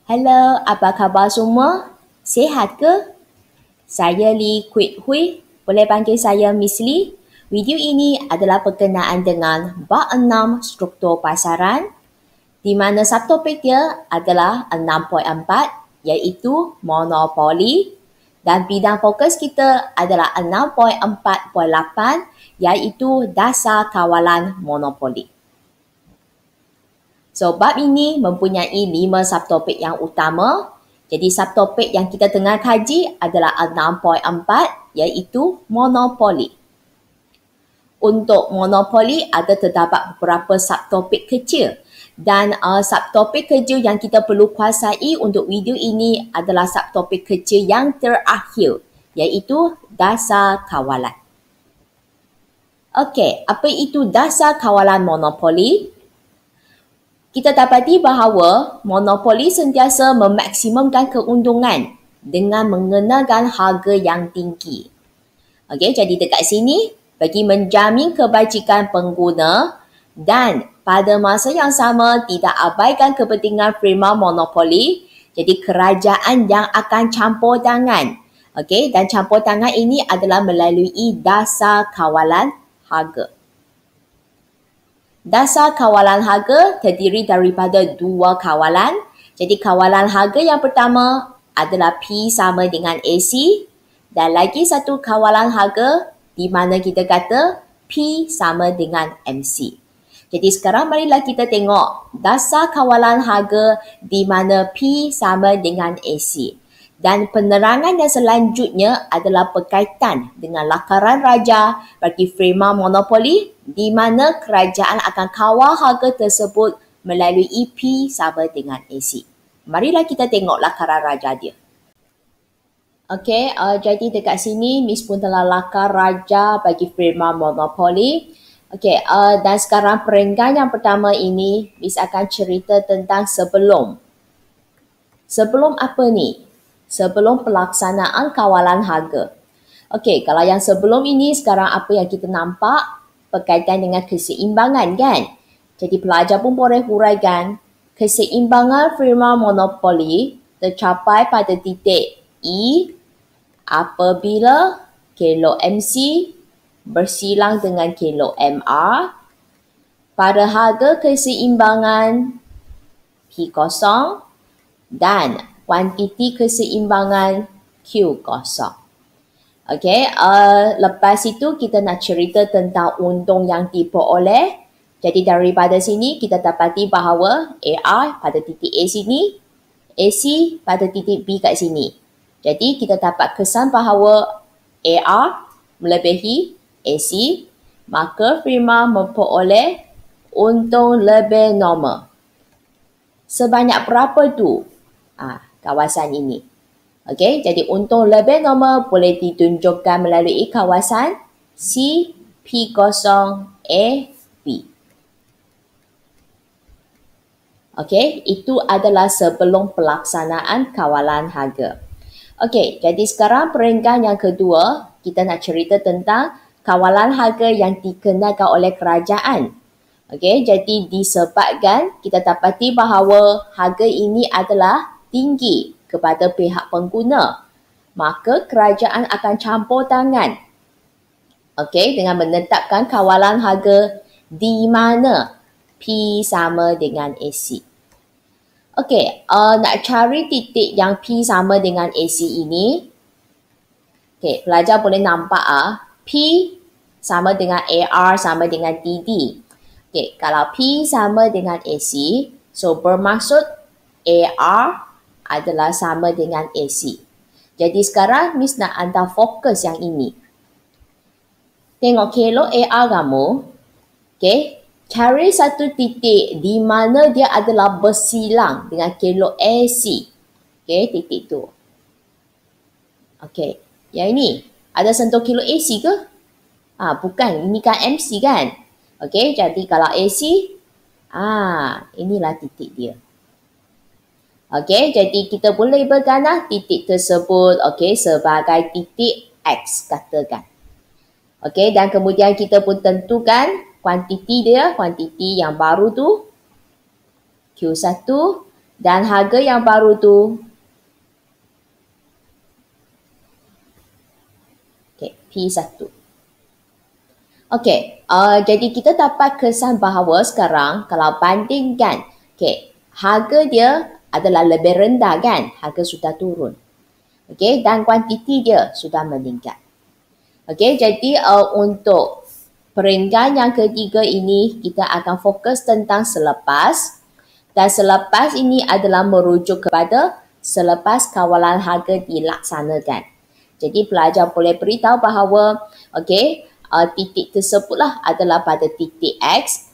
Hello, apa khabar semua? Sihat ke? Saya Lee Kwit Hui, boleh panggil saya Miss Lee. Video ini adalah berkenaan dengan bab 6 struktur pasaran, di mana subtopik dia adalah 6.4 iaitu monopoli dan bidang fokus kita adalah 6.4.8 iaitu dasar kawalan monopoli. So, bab ini mempunyai 5 subtopik yang utama. Jadi, subtopik yang kita tengah kaji adalah 6.4 iaitu monopoli. Untuk monopoli ada terdapat beberapa subtopik kecil dan subtopik kecil yang kita perlu kuasai untuk video ini adalah subtopik kecil yang terakhir iaitu dasar kawalan. Okey, apa itu dasar kawalan monopoli? Kita dapati bahawa monopoli sentiasa memaksimumkan keuntungan dengan mengenakan harga yang tinggi. Okey, jadi dekat sini bagi menjamin kebajikan pengguna dan pada masa yang sama tidak abaikan kepentingan firma monopoli, jadi kerajaan yang akan campur tangan. Okey, dan campur tangan ini adalah melalui dasar kawalan harga. Dasar kawalan harga terdiri daripada dua kawalan. Jadi kawalan harga yang pertama adalah P sama dengan AC dan lagi satu kawalan harga di mana kita kata P sama dengan MC. Jadi sekarang marilah kita tengok dasar kawalan harga di mana P sama dengan AC. Dan penerangan yang selanjutnya adalah berkaitan dengan lakaran raja bagi firma monopoli di mana kerajaan akan kawal harga tersebut melalui P sama dengan AC. Marilah kita tengok lakaran raja dia. Okey, jadi dekat sini Miss pun telah lakar raja bagi firma monopoli. Okey, dan sekarang perenggan yang pertama ini Miss akan cerita tentang sebelum. Sebelum apa ni? Sebelum pelaksanaan kawalan harga. Okey, kalau yang sebelum ini sekarang apa yang kita nampak berkaitan dengan keseimbangan kan? Jadi pelajar pun boleh huraikan keseimbangan firma monopoli tercapai pada titik E apabila kilo MC bersilang dengan kilo MR pada harga keseimbangan P0 dan kuantiti keseimbangan Q0. Okey, lepas itu kita nak cerita tentang untung yang diperoleh. Jadi daripada sini kita dapati bahawa AR pada titik A sini, AC pada titik B kat sini. Jadi kita dapat kesan bahawa AR melebihi AC, maka firma memperoleh untung lebih normal. Sebanyak berapa tu? Kawasan ini. Okey, jadi untung lebih normal boleh ditunjukkan melalui kawasan C P0A B. Okey, itu adalah sebelum pelaksanaan kawalan harga. Okey, jadi sekarang perenggan yang kedua, kita nak cerita tentang kawalan harga yang dikenakan oleh kerajaan. Okey, jadi disebabkan kita dapati bahawa harga ini adalah tinggi kepada pihak pengguna, maka kerajaan akan campur tangan. Okey, dengan menetapkan kawalan harga di mana P sama dengan AC. Okey, nak cari titik yang P sama dengan AC ini. Okey, pelajar boleh nampak P sama dengan AR sama dengan TD. Okey, kalau P sama dengan AC, so bermaksud AR adalah sama dengan AC. Jadi sekarang Miss nak hantar fokus yang ini. Tengok kilo AR kamu. Okey, cari satu titik di mana dia adalah bersilang dengan kilo AC. Okey, titik tu. Okey, yang ini ada sentuh kilo AC ke? Bukan, ini kan MC kan? Okey, jadi kalau AC, inilah titik dia. Okey, jadi kita boleh labelkan titik tersebut sebagai titik X katakan. Okey, dan kemudian kita pun tentukan kuantiti dia, kuantiti yang baru tu Q1 Dan harga yang baru tu, P1. Jadi kita dapat kesan bahawa sekarang kalau bandingkan, harga dia adalah lebih rendah kan? Harga sudah turun. Dan kuantiti dia sudah meningkat. Jadi untuk peringkat yang ketiga ini, kita akan fokus tentang selepas. Dan selepas ini adalah merujuk kepada selepas kawalan harga dilaksanakan. Jadi pelajar boleh beritahu bahawa titik tersebutlah adalah pada titik X.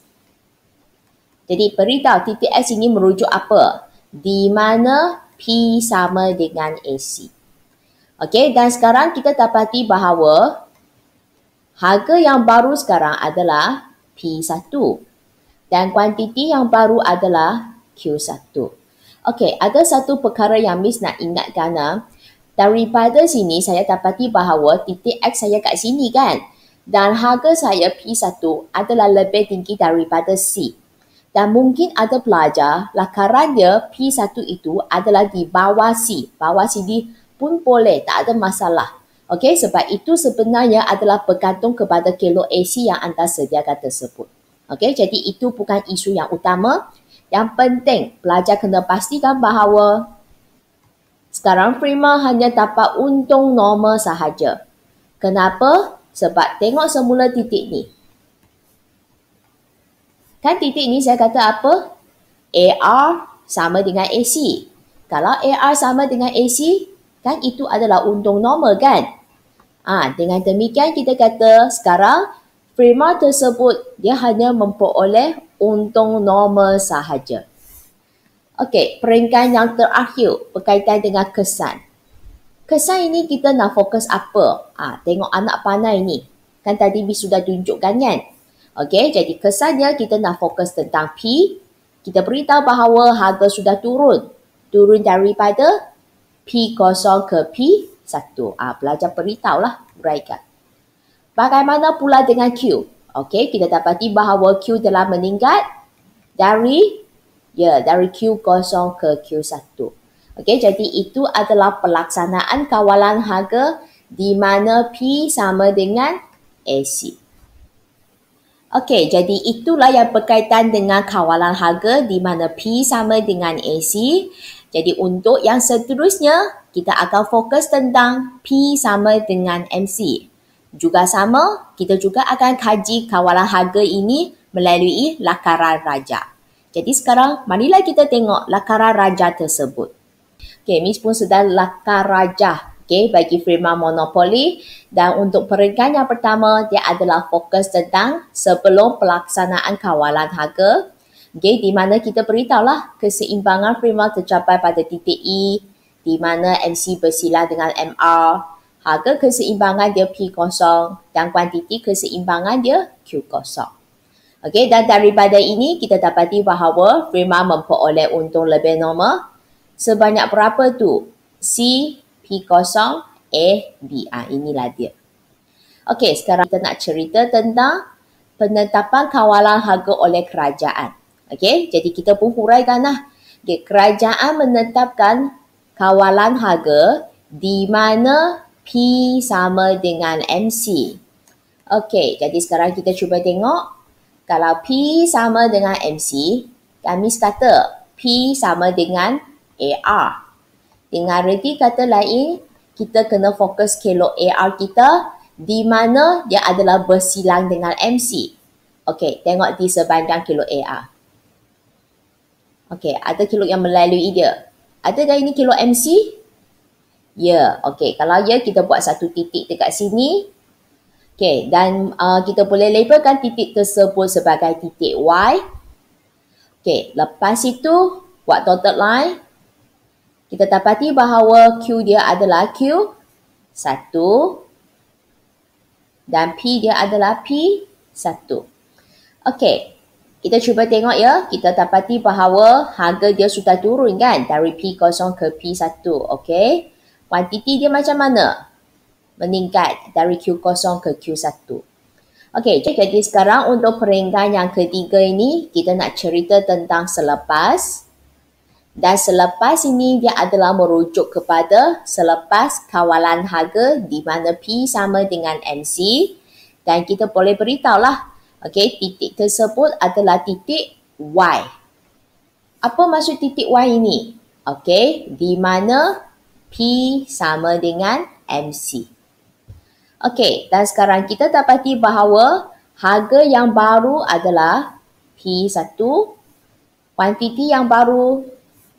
Jadi beritahu titik X ini merujuk apa? Di mana P sama dengan AC. Dan sekarang kita dapati bahawa harga yang baru sekarang adalah P1 dan kuantiti yang baru adalah Q1. Ada satu perkara yang Miss nak ingatkan. Daripada sini saya dapati bahawa titik X saya kat sini kan, dan harga saya P1 adalah lebih tinggi daripada C. Dan mungkin ada pelajar lakaran dia P1 itu adalah di bawah C. Bawah sini pun boleh, tak ada masalah. Sebab itu sebenarnya adalah bergantung kepada kilo AC yang anda sediakan tersebut. Jadi itu bukan isu yang utama. Yang penting pelajar kena pastikan bahawa sekarang Prima hanya dapat untung normal sahaja. Kenapa? Sebab tengok semula titik ni. Kan titik ni saya kata apa? AR sama dengan AC. Kalau AR sama dengan AC, kan itu adalah untung normal kan? Dengan demikian kita kata sekarang Prima tersebut dia hanya memperoleh untung normal sahaja. Peringkat yang terakhir berkaitan dengan kesan. Kesan ini kita nak fokus apa? Tengok anak panai ni. Kan tadi Bi sudah tunjukkan kan? Jadi kesannya kita nak fokus tentang P. Kita beritahu bahawa harga sudah turun. Turun daripada P0 ke P1. Pelajar beritahulah mereka. Bagaimana pula dengan Q? Kita dapati bahawa Q telah meningkat dari Q0 ke Q1. Jadi itu adalah pelaksanaan kawalan harga di mana P sama dengan AC. Jadi itulah yang berkaitan dengan kawalan harga di mana P sama dengan AC. Jadi untuk yang seterusnya, kita akan fokus tentang P sama dengan MC. Juga sama, kita juga akan kaji kawalan harga ini melalui lakaran raja. Jadi sekarang, marilah kita tengok lakaran raja tersebut. Miss pun sedang lakar raja bagi firma monopoli. Dan untuk peringkat yang pertama, dia adalah fokus tentang sebelum pelaksanaan kawalan harga. Di mana kita beritahulah keseimbangan firma tercapai pada titik E, di mana MC bersilang dengan MR. Harga keseimbangan dia P0 dan kuantiti keseimbangan dia Q0. Dan daripada ini kita dapati bahawa firma memperoleh untung lebih normal sebanyak berapa tu? C, P0, A, B. Inilah dia. Sekarang kita nak cerita tentang penetapan kawalan harga oleh kerajaan. Jadi kita pun huraikan lah. Kerajaan menetapkan kawalan harga di mana P sama dengan MC. Jadi sekarang kita cuba tengok. Kalau P sama dengan MC, kami kata P sama dengan AR. Dengan reti kata lain, kita kena fokus kilo AR kita di mana dia adalah bersilang dengan MC. Tengok di sepanjang kilo AR. Ada kilo yang melalui dia. Adakah ini kilo MC? Ya, kalau ya kita buat satu titik dekat sini. Dan kita boleh labelkan titik tersebut sebagai titik Y. Lepas itu buat dotted line. Kita dapati bahawa Q dia adalah Q1 dan P dia adalah P1. Kita cuba tengok ya. Kita dapati bahawa harga dia sudah turun kan dari P0 ke P1. Kuantiti dia macam mana? Meningkat dari Q0 ke Q1. Jadi sekarang untuk peringkat yang ketiga ini, kita nak cerita tentang selepas. Dan selepas ini dia adalah merujuk kepada selepas kawalan harga di mana P sama dengan MC. Dan kita boleh beritahulah, okey, titik tersebut adalah titik Y. Apa maksud titik Y ini? Okey, di mana P sama dengan MC. Okey, dan sekarang kita dapati bahawa harga yang baru adalah P1, kuantiti yang baru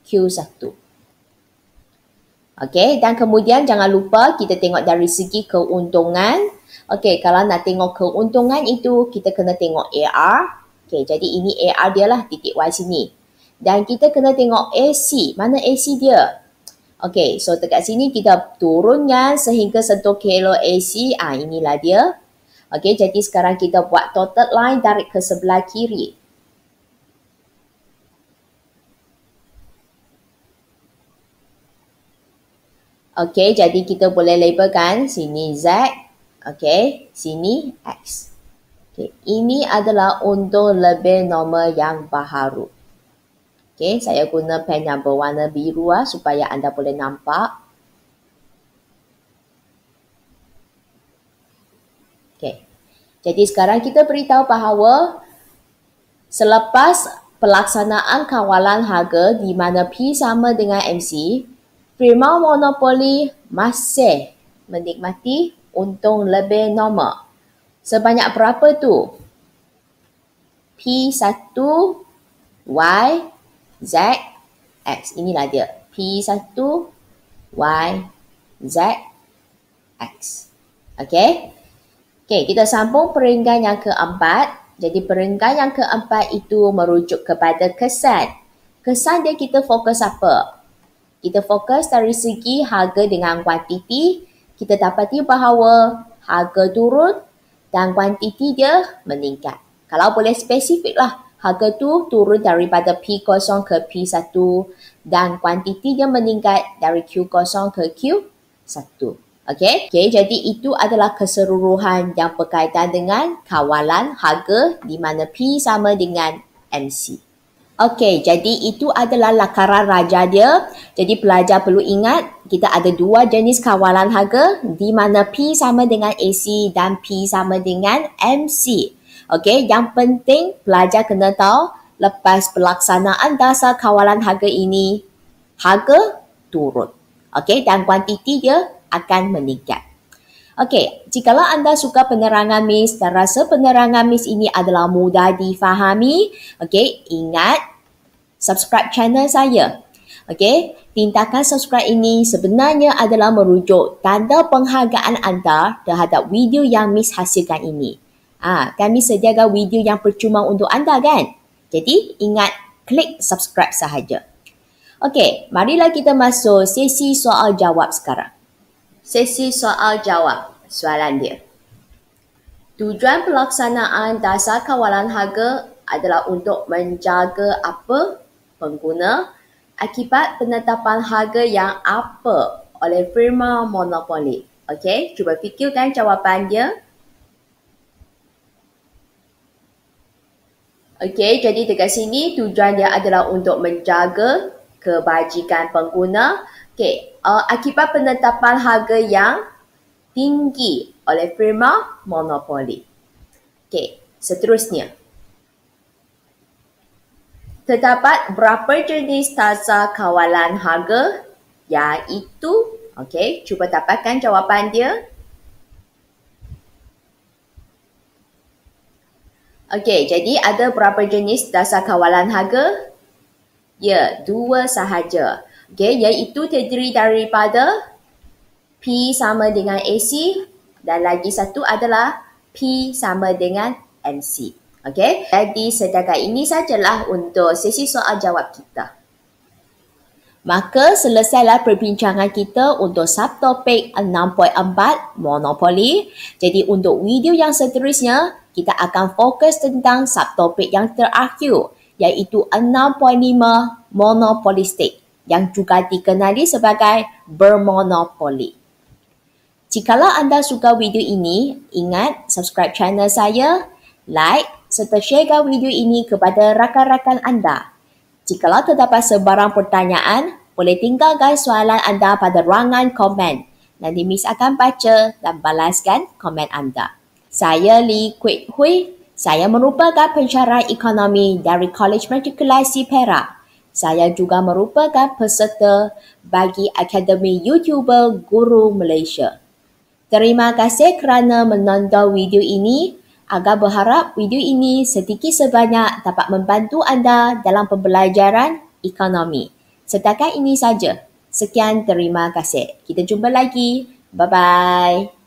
Q1. Okey, dan kemudian jangan lupa kita tengok dari segi keuntungan. Okey, kalau nak tengok keuntungan itu, kita kena tengok AR. Okey, jadi ini AR dia lah, titik Y sini. Dan kita kena tengok AC. Mana AC dia? Okey, so dekat sini kita turunkan sehingga sentuh kilo AC. Inilah dia. Okey, jadi sekarang kita buat dotted line tarik ke sebelah kiri. Okey, jadi kita boleh labelkan sini Z. Okey, sini X. Okey, ini adalah untuk lebih normal yang baharu. Okey, saya guna pen yang berwarna biru supaya anda boleh nampak. Okey, jadi sekarang kita beritahu bahawa selepas pelaksanaan kawalan harga di mana P sama dengan MC, firma monopoli masih menikmati untung lebih normal. Sebanyak berapa tu? P1, Y, Z, X. Inilah dia. P1, Y, Z, X. Okey? Okey, kita sambung peringkat yang keempat. Jadi peringkat yang keempat itu merujuk kepada kesan. Kesan dia kita fokus apa? Kita fokus dari segi harga dengan kuantiti. Kita dapati bahawa harga turun dan kuantiti dia meningkat. Kalau boleh spesifik lah, harga tu turun daripada P0 ke P1 dan kuantiti dia meningkat dari Q0 ke Q1. Okey, jadi itu adalah keseluruhan yang berkaitan dengan kawalan harga di mana P sama dengan MC. Okey, jadi itu adalah lakaran raja dia. Jadi pelajar perlu ingat, kita ada dua jenis kawalan harga di mana P sama dengan AC dan P sama dengan MC. Okey, yang penting pelajar kena tahu lepas pelaksanaan dasar kawalan harga ini, harga turun. Okey, dan kuantiti dia akan meningkat. Okey, jikalau anda suka penerangan Miss dan rasa penerangan Miss ini adalah mudah difahami, okey, ingat subscribe channel saya. Okey, tindakan subscribe ini sebenarnya adalah merujuk tanda penghargaan anda terhadap video yang Miss hasilkan ini. Kami sediakan video yang percuma untuk anda kan? Jadi, ingat klik subscribe sahaja. Okey, marilah kita masuk sesi soal jawab sekarang. Sesi soal jawab. Soalan dia. Tujuan pelaksanaan dasar kawalan harga adalah untuk menjaga apa? Pengguna akibat penetapan harga yang apa oleh firma monopoli. Okey, cuba fikirkan jawapan dia. Okey, jadi dekat sini tujuan dia adalah untuk menjaga kebajikan pengguna. Okey, akibat penetapan harga yang tinggi oleh firma monopoli. Okey, seterusnya. Terdapat berapa jenis dasar kawalan harga? Iaitu, okey, cuba dapatkan jawapan dia. Okey, jadi ada berapa jenis dasar kawalan harga? Ya, dua sahaja. Okey, iaitu terdiri daripada P sama dengan AC dan lagi satu adalah P sama dengan MC. Okey, jadi setakat ini sajalah untuk sesi soal jawab kita. Maka selesailah perbincangan kita untuk subtopik 6.4 monopoli. Jadi untuk video yang seterusnya, kita akan fokus tentang subtopik yang terakhir, iaitu 6.5 monopolistik yang juga dikenali sebagai bermonopoli. Jikalau anda suka video ini, ingat subscribe channel saya, like serta sharekan video ini kepada rakan-rakan anda. Jikalau terdapat sebarang pertanyaan, boleh tinggalkan soalan anda pada ruangan komen. Nanti Miss akan baca dan balaskan komen anda. Saya Lee Kwek Hui. Saya merupakan pensyarah ekonomi dari Kolej Matrikulasi Perak. Saya juga merupakan peserta bagi Akademi YouTuber Guru Malaysia. Terima kasih kerana menonton video ini. Agak berharap video ini sedikit sebanyak dapat membantu anda dalam pembelajaran ekonomi. Setakat ini saja. Sekian, terima kasih. Kita jumpa lagi. Bye-bye.